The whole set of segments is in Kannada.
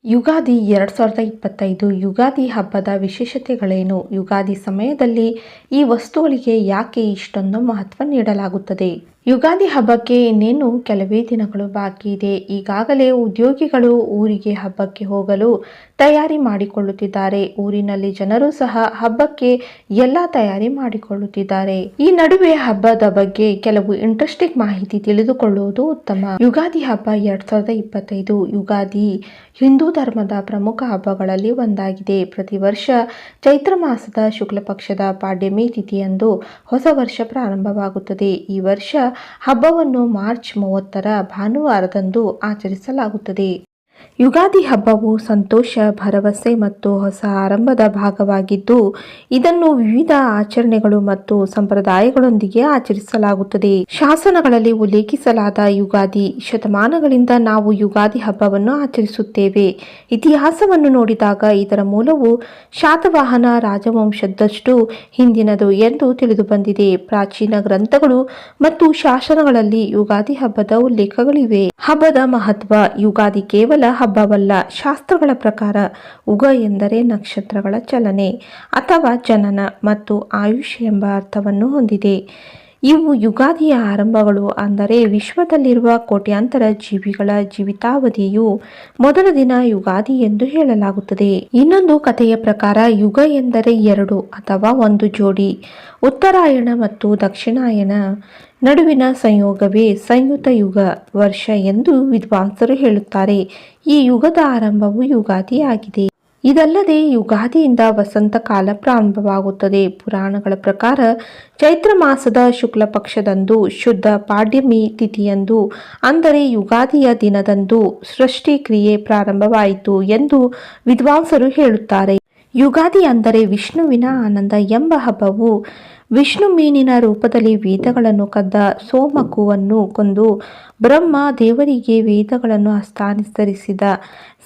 ಯುಗಾದಿ 2025 ಯುಗಾದಿ ಹಬ್ಬದ ವಿಶೇಷತೆಗಳೇನು? ಯುಗಾದಿ ಸಮಯದಲ್ಲಿ ಈ ವಸ್ತುಗಳಿಗೆ ಯಾಕೆ ಇಷ್ಟೊಂದು ಮಹತ್ವ ನೀಡಲಾಗುತ್ತದೆ? ಯುಗಾದಿ ಹಬ್ಬಕ್ಕೆ ಇನ್ನೇನು ಕೆಲವೇ ದಿನಗಳು ಬಾಕಿ ಇದೆ. ಈಗಾಗಲೇ ಉದ್ಯೋಗಿಗಳು ಊರಿಗೆ ಹಬ್ಬಕ್ಕೆ ಹೋಗಲು ತಯಾರಿ ಮಾಡಿಕೊಳ್ಳುತ್ತಿದ್ದಾರೆ. ಊರಿನಲ್ಲಿ ಜನರು ಸಹ ಹಬ್ಬಕ್ಕೆ ಎಲ್ಲ ತಯಾರಿ ಮಾಡಿಕೊಳ್ಳುತ್ತಿದ್ದಾರೆ. ಈ ನಡುವೆ ಹಬ್ಬದ ಬಗ್ಗೆ ಕೆಲವು ಇಂಟ್ರೆಸ್ಟಿಂಗ್ ಮಾಹಿತಿ ತಿಳಿದುಕೊಳ್ಳುವುದು ಉತ್ತಮ. ಯುಗಾದಿ ಹಬ್ಬ 2025 ಯುಗಾದಿ ಹಿಂದೂ ಧರ್ಮದ ಪ್ರಮುಖ ಹಬ್ಬಗಳಲ್ಲಿ ಒಂದಾಗಿದೆ. ಪ್ರತಿ ವರ್ಷ ಚೈತ್ರ ಮಾಸದ ಶುಕ್ಲ ಪಕ್ಷದ ಪಾಡ್ಯಮಿ ತಿಥಿಯಂದು ಹೊಸ ವರ್ಷ ಪ್ರಾರಂಭವಾಗುತ್ತದೆ. ಈ ವರ್ಷ ಹಬ್ಬವನ್ನು ಮಾರ್ಚ್ 30ರ ಭಾನುವಾರದಂದು ಆಚರಿಸಲಾಗುತ್ತದೆ. ಯುಗಾದಿ ಹಬ್ಬವು ಸಂತೋಷ, ಭರವಸೆ ಮತ್ತು ಹೊಸ ಆರಂಭದ ಭಾಗವಾಗಿದ್ದು, ಇದನ್ನು ವಿವಿಧ ಆಚರಣೆಗಳು ಮತ್ತು ಸಂಪ್ರದಾಯಗಳೊಂದಿಗೆ ಆಚರಿಸಲಾಗುತ್ತದೆ. ಶಾಸನಗಳಲ್ಲಿ ಉಲ್ಲೇಖಿಸಲಾದ ಯುಗಾದಿ ಶತಮಾನಗಳಿಂದ ನಾವು ಯುಗಾದಿ ಹಬ್ಬವನ್ನು ಆಚರಿಸುತ್ತೇವೆ. ಇತಿಹಾಸವನ್ನು ನೋಡಿದಾಗ ಇದರ ಮೂಲವು ಶಾತವಾಹನ ರಾಜವಂಶದಷ್ಟು ಹಿಂದಿನದು ಎಂದು ತಿಳಿದುಬಂದಿದೆ. ಪ್ರಾಚೀನ ಗ್ರಂಥಗಳು ಮತ್ತು ಶಾಸನಗಳಲ್ಲಿ ಯುಗಾದಿ ಹಬ್ಬದ ಉಲ್ಲೇಖಗಳಿವೆ. ಹಬ್ಬದ ಮಹತ್ವ. ಯುಗಾದಿ ಕೇವಲ ಹಬ್ಬವಲ್ಲ. ಶಾಸ್ತ್ರಗಳ ಪ್ರಕಾರ ಉಗ ಎಂದರೆ ನಕ್ಷತ್ರಗಳ ಚಲನೆ ಅಥವಾ ಜನನ ಮತ್ತು ಆಯುಷ್ಯ ಎಂಬ ಅರ್ಥವನ್ನು ಹೊಂದಿದೆ. ಇವು ಯುಗಾದಿಯ ಆರಂಭಗಳು, ಅಂದರೆ ವಿಶ್ವದಲ್ಲಿರುವ ಕೋಟ್ಯಾಂತರ ಜೀವಿಗಳ ಜೀವಿತಾವಧಿಯು ಮೊದಲ ದಿನ ಯುಗಾದಿ ಎಂದು ಹೇಳಲಾಗುತ್ತದೆ. ಇನ್ನೊಂದು ಕಥೆಯ ಪ್ರಕಾರ ಯುಗ ಎಂದರೆ ಎರಡು ಅಥವಾ ಒಂದು ಜೋಡಿ. ಉತ್ತರಾಯಣ ಮತ್ತು ದಕ್ಷಿಣಾಯನ ನಡುವಿನ ಸಂಯೋಗವೇ ಸಂಯುತ ಯುಗ ವರ್ಷ ಎಂದು ವಿದ್ವಾಂಸರು ಹೇಳುತ್ತಾರೆ. ಈ ಯುಗದ ಆರಂಭವು ಯುಗಾದಿಯಾಗಿದೆ. ಇದಲ್ಲದೆ ಯುಗಾದಿಯಿಂದ ವಸಂತ ಕಾಲ ಪ್ರಾರಂಭವಾಗುತ್ತದೆ. ಪುರಾಣಗಳ ಪ್ರಕಾರ ಚೈತ್ರ ಮಾಸದ ಶುಕ್ಲ ಪಕ್ಷದಂದು ಶುದ್ಧ ಪಾಡ್ಯಮಿ ತಿಥಿಯಂದು, ಅಂದರೆ ಯುಗಾದಿಯ ದಿನದಂದು ಸೃಷ್ಟಿ ಕ್ರಿಯೆ ಪ್ರಾರಂಭವಾಯಿತು ಎಂದು ವಿದ್ವಾಂಸರು ಹೇಳುತ್ತಾರೆ. ಯುಗಾದಿ ಅಂದರೆ ವಿಷ್ಣುವಿನ ಆನಂದ ಎಂಬ ಹಬ್ಬವು ವಿಷ್ಣು ಮೀನಿನ ರೂಪದಲ್ಲಿ ವೇದಗಳನ್ನು ಕದ್ದ ಸೋಮಕುವನ್ನು ಕೊಂದು ಬ್ರಹ್ಮ ದೇವರಿಗೆ ವೇದಗಳನ್ನು ಹಸ್ತಾಂತರಿಸಿದ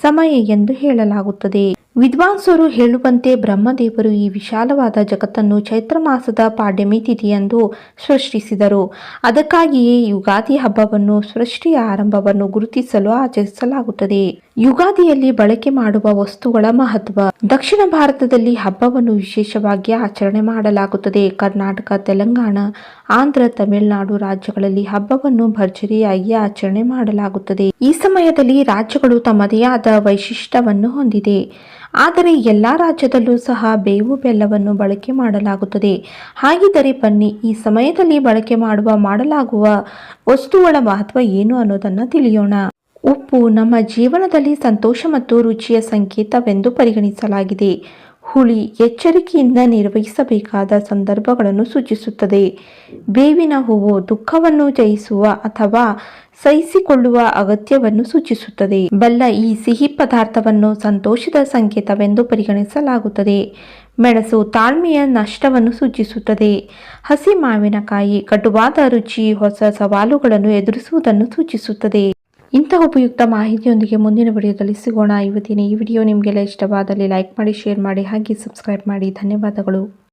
ಸಮಯ ಎಂದು ಹೇಳಲಾಗುತ್ತದೆ. ವಿದ್ವಾಂಸರು ಹೇಳುವಂತೆ ಬ್ರಹ್ಮದೇವರು ಈ ವಿಶಾಲವಾದ ಜಗತ್ತನ್ನು ಚೈತ್ರ ಮಾಸದ ಪಾಡ್ಯಮಿ ತಿಥಿಯಂದು ಸೃಷ್ಟಿಸಿದರು. ಅದಕ್ಕಾಗಿಯೇ ಯುಗಾದಿ ಹಬ್ಬವನ್ನು ಸೃಷ್ಟಿಯ ಆರಂಭವನ್ನು ಗುರುತಿಸಲು ಆಚರಿಸಲಾಗುತ್ತದೆ. ಯುಗಾದಿಯಲ್ಲಿ ಬಳಕೆ ಮಾಡುವ ವಸ್ತುಗಳ ಮಹತ್ವ. ದಕ್ಷಿಣ ಭಾರತದಲ್ಲಿ ಹಬ್ಬವನ್ನು ವಿಶೇಷವಾಗಿ ಆಚರಣೆ ಮಾಡಲಾಗುತ್ತದೆ. ಕರ್ನಾಟಕ, ತೆಲಂಗಾಣ, ಆಂಧ್ರ, ತಮಿಳುನಾಡು ರಾಜ್ಯಗಳಲ್ಲಿ ಹಬ್ಬವನ್ನು ಭರ್ಜರಿಯಾಗಿ ಆಚರಣೆ ಮಾಡಲಾಗುತ್ತದೆ. ಈ ಸಮಯದಲ್ಲಿ ರಾಜ್ಯಗಳು ತಮ್ಮದೇ ಆದ ವೈಶಿಷ್ಟ್ಯವನ್ನು ಹೊಂದಿದೆ. ಆದರೆ ಎಲ್ಲ ರಾಜ್ಯದಲ್ಲೂ ಸಹ ಬೇವು ಬೆಲ್ಲವನ್ನು ಬಳಕೆ ಮಾಡಲಾಗುತ್ತದೆ. ಹಾಗಿದ್ದರೆ ಬನ್ನಿ, ಈ ಸಮಯದಲ್ಲಿ ಬಳಕೆ ಮಾಡಲಾಗುವ ವಸ್ತುಗಳ ಮಹತ್ವ ಏನು ಅನ್ನೋದನ್ನು ತಿಳಿಯೋಣ. ಉಪ್ಪು ನಮ್ಮ ಜೀವನದಲ್ಲಿ ಸಂತೋಷ ಮತ್ತು ರುಚಿಯ ಸಂಕೇತವೆಂದು ಪರಿಗಣಿಸಲಾಗಿದೆ. ಹುಳಿ ಎಚ್ಚರಿಕೆಯಿಂದ ನಿರ್ವಹಿಸಬೇಕಾದ ಸಂದರ್ಭಗಳನ್ನು ಸೂಚಿಸುತ್ತದೆ. ಬೇವಿನ ಹೂವು ದುಃಖವನ್ನು ಜಯಿಸುವ ಅಥವಾ ಸಹಿಸಿಕೊಳ್ಳುವ ಅಗತ್ಯವನ್ನು ಸೂಚಿಸುತ್ತದೆ. ಬೆಲ್ಲ ಈ ಸಿಹಿ ಪದಾರ್ಥವನ್ನು ಸಂತೋಷದ ಸಂಕೇತವೆಂದು ಪರಿಗಣಿಸಲಾಗುತ್ತದೆ. ಮೆಣಸು ತಾಳ್ಮೆಯ ನಷ್ಟವನ್ನು ಸೂಚಿಸುತ್ತದೆ. ಹಸಿ ಮಾವಿನಕಾಯಿ ಕಟುವಾದ ರುಚಿ, ಹೊಸ ಸವಾಲುಗಳನ್ನು ಎದುರಿಸುವುದನ್ನು ಸೂಚಿಸುತ್ತದೆ. ಇಂತಹ ಉಪಯುಕ್ತ ಮಾಹಿತಿಯೊಂದಿಗೆ ಮುಂದಿನ ವಿಡಿಯೋದಲ್ಲಿ ಸಿಗೋಣ. ಇವತ್ತಿನ ಈ ವಿಡಿಯೋ ನಿಮಗೆಲ್ಲ ಇಷ್ಟವಾದಲ್ಲಿ ಲೈಕ್ ಮಾಡಿ, ಶೇರ್ ಮಾಡಿ, ಹಾಗೆ ಸಬ್ಸ್ಕ್ರೈಬ್ ಮಾಡಿ. ಧನ್ಯವಾದಗಳು.